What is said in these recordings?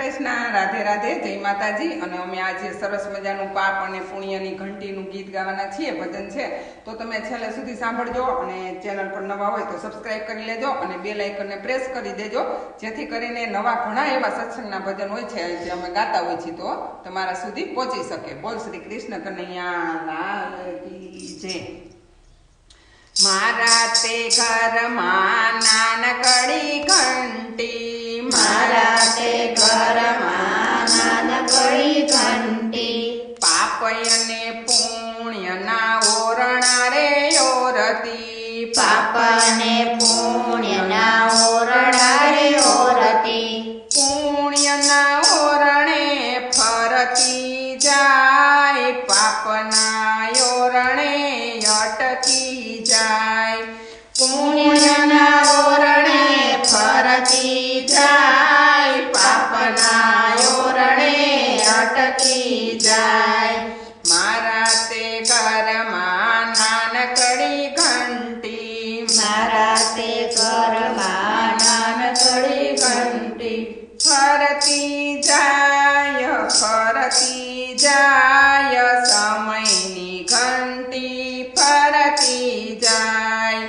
કૃષ્ણ, રાધે રાધે, જય માતાજી। અને અમે આજે સરસ મજાનું પાપ અને પુણ્યની ઘંટીનું ગીત ગાવાના છીએ, ભજન છે। તો તમે છેલ્લે સુધી સાંભળજો અને ચેનલ પર નવા હોય તો સબસ્ક્રાઇબ કરી લેજો અને બેલ આઇકનને પ્રેસ કરી દેજો, જેથી કરીને નવા ઘણા એવા સત્સંગના ભજન હોય છે જે અમે ગાતા હોય છીએ તો તમારા સુધી પહોંચી શકે। બોલ શ્રી કૃષ્ણ કનૈયા લાલ કી જય। મારા તે ઘરમાં નાનકડી ઘંટી, મારા તે ઘરમાં નાનકડી ઘંટી, પાપ અને પુણ્યના ઓરણા રે ઓરતી, પાપ અને પુણ્યના ઓરણા રે ઓરતી, પુણ્યના ઓરણે ફરતી જાય, પાપના ઓરણે અટકી જાય, પુણ્યના ઓરણે ફરતી જાય, પાપના ઓરણે અટકી જાય। મારા તે ઘરમાં નાનકડી ઘંટી, મારા તે ઘરમાં નાનકડી ઘંટી, ફરતી જાય સમયની ઘંટી ફરતી જાય,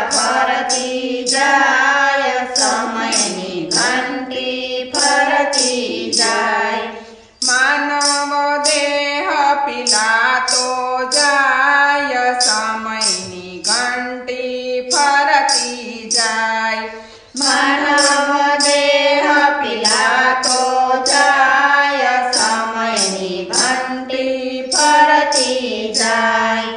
ફરતી જાય સમયની ઘંટી ફરતી જાય। માનવ દેહ પીલાતો જાય, સમયની ઘંટી ફરતી જાય, માનવ દેહ પીલાતો જાય, સમયની ઘંટી ફરતી જાય।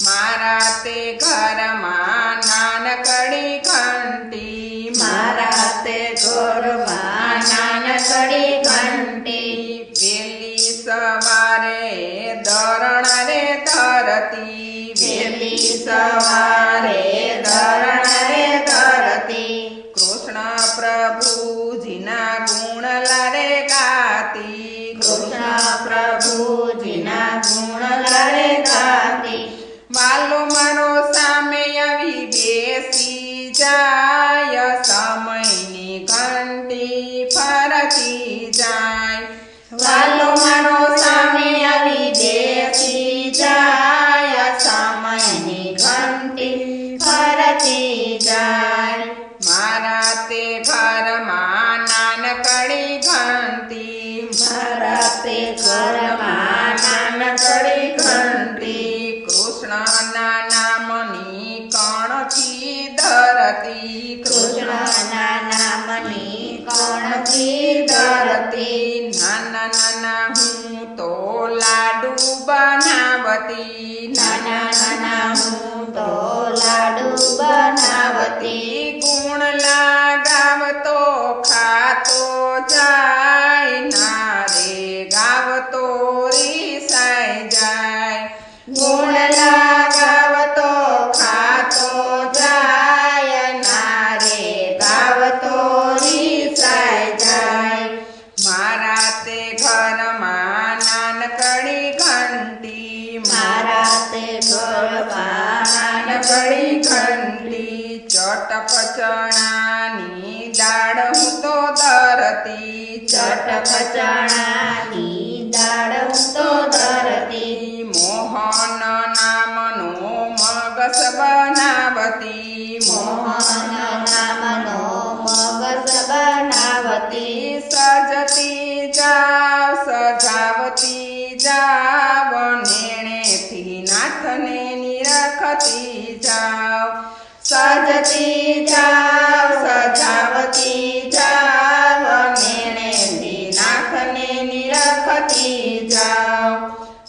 મારા તે ઘરમાં નાનકડી ઘંટી, મારા તે ઘરમાં નાનકડી ઘંટી, વેલી સવારે દરણ રે ધરતી, વહેલી સવારે ધરણ રે ધરતી, કૃષ્ણ પ્રભુજીના ગુણ લારે ગાતી, કૃષ્ણ પ્રભુજીના ગુણ લારે ગાતી, વાલો મારો સામે આવી બેસી જાય, સમયની ઘંટી ફરતી જાય, વાલો મારો સામે આવી બેસી જાય, સમયની ઘંટી ફરતી જાય। મારા તે ઘરમાં નાનકડી ઘંટી, મારા તે ઘરમાં નાનકડી ઘંટી, કૃષ્ણના નામની કણથી ધરતી, કૃષ્ણના નામની કણથી ધરતી, નાના નાના હું તો લાડુ બનાવતી, નાના નાના હું તો લાડુ બનાવતી, ગુણ લાગાવતો ખાતો જાય, નારે ગાવતો રીસાઈ જાય, ગુણ લાગાવતો ખાતો જાય, નારે ગાવતો રીસાઈ જાય। મારા તે ઘરમાં નાનકડી ઘંટી, મારા તે ઘરમાં નાનકડી ઘંટી, ચટક ચણાની દાળ હું તો ધરતી, ચટક ચણાની દાળ હું તો ધરતી, મોહન નામનો મગસ બનાવતી, મોહન નામનો મગસ બનાવતી, સજતી જાવ સજાવતી જાવ, નેણેથી નાથને નિરખતી જાવ, સજતી જાવ સજાવતી જાવ, નેણેથી નાથને નિરખતી જાવ।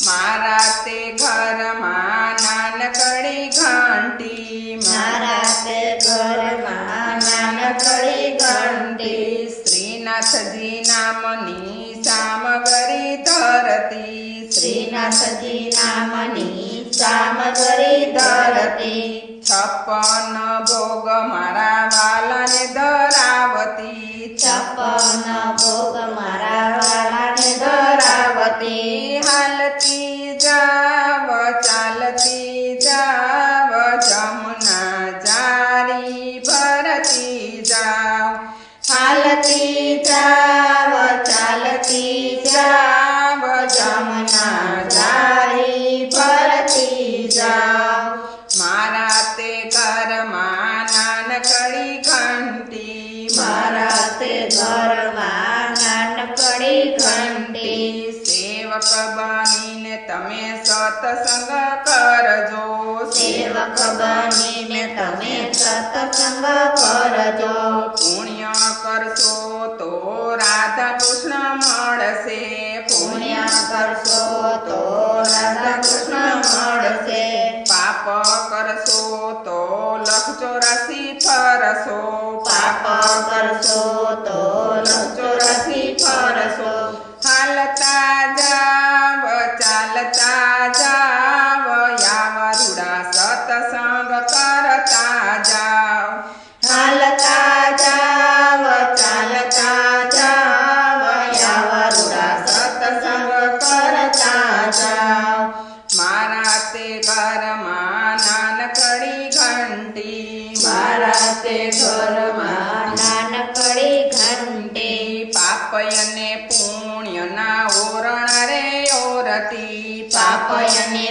મારા તે ઘરમાં નાનકડી ઘંટી, મારા તે ઘરમાં નાનકડી ઘંટી, શ્રીનાથજી નામની સામગરી ધરતી, શ્રીનાથજી નામની સામગરી ધરતી, 56 ભોગ મારા વાલાને ધરાવતી, 56 ભોગ મારા વાલાને ધરાવતી, હાલતી જાવ ચાલતી જાવ, જમના જારી ભરતી જાવ, હાલ ચાલતી જાવ ચાલતી જાવ જમના જારી ભરતી જાવ મારા તે ઘરમાં નાનકડી ઘંટી મારા તે ઘરમાં નાનકડી ઘંટી સેવક બનીને તમે સત્સંગ કરજો સેવક બનીને તમે સત્સંગ કરજો પુણ્ય કરશો તો રાધા કૃષ્ણ મળશે પુણ્ય કરશો તો રાધા કૃષ્ણ મળશે પાપ કરશો તો લખ 84 ફરશો પાપ કરશો તો લખ 84 ફરશો હાલતા જાવ ચાલતા જાવ યાવરુડા સત્સંગ કરતા જાવ હાલતા જાવ ચાલતા જાવ યાવરુડા સત્સંગ કરતા જાવ મારા તે ઘરમાં નાનકડી ઘંટી મારા તે ઘરમાં નાનકડી ઘંટી પાપયને પુણ્યના ઓરણ રે ઓરતી પાપયને